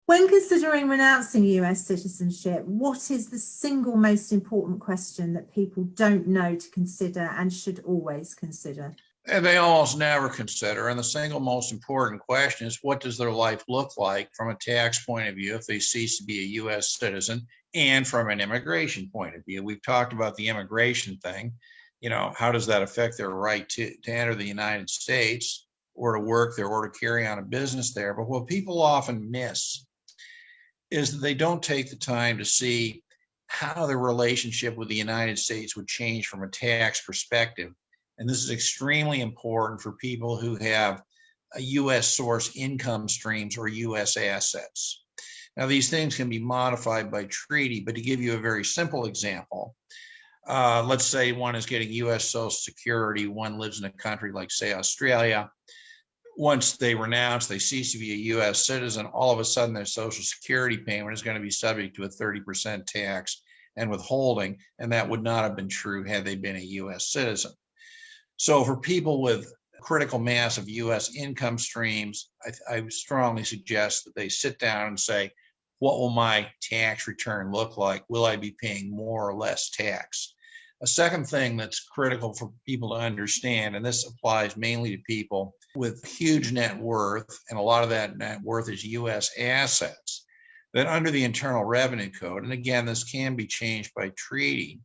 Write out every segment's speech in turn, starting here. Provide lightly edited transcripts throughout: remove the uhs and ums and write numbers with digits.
When considering renouncing US citizenship, what is the single most important question that people don't know to consider and should always consider? And they almost never consider. And the single most important question is, what does their life look like from a tax point of view if they cease to be a US citizen, and from an immigration point of view? We've talked about the immigration thing. How does that affect their right to enter the United States, or to work there, or to carry on a business there? But what people often miss is that they don't take the time to see how their relationship with the United States would change from a tax perspective. And this is extremely important for people who have a US source income streams or US assets. Now, these things can be modified by treaty, but to give you a very simple example, let's say one is getting US Social Security, one lives in a country like, say, Australia. Once they renounce, they cease to be a US citizen, all of a sudden their Social Security payment is going to be subject to a 30% tax and withholding, and that would not have been true had they been a US citizen. So for people with critical mass of US income streams, I strongly suggest that they sit down and say, what will my tax return look like? Will I be paying more or less tax? A second thing that's critical for people to understand, and this applies mainly to people with huge net worth, and a lot of that net worth is US assets, that under the Internal Revenue Code, and again, this can be changed by treaty,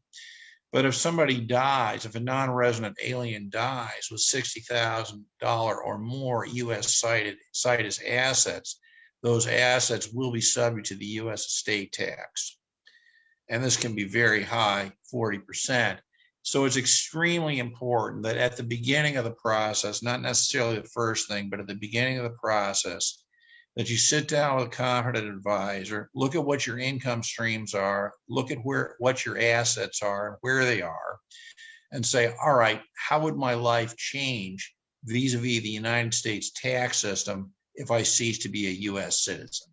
but if somebody dies, if a non-resident alien dies with $60,000 or more US cited assets, those assets will be subject to the US estate tax. And this can be very high, 40%. So it's extremely important that at the beginning of the process, not necessarily the first thing, but at the beginning of the process, that you sit down with a competent advisor, look at what your income streams are, look at what your assets are, where they are, and say, all right, how would my life change vis-a-vis the United States tax system if I cease to be a US citizen?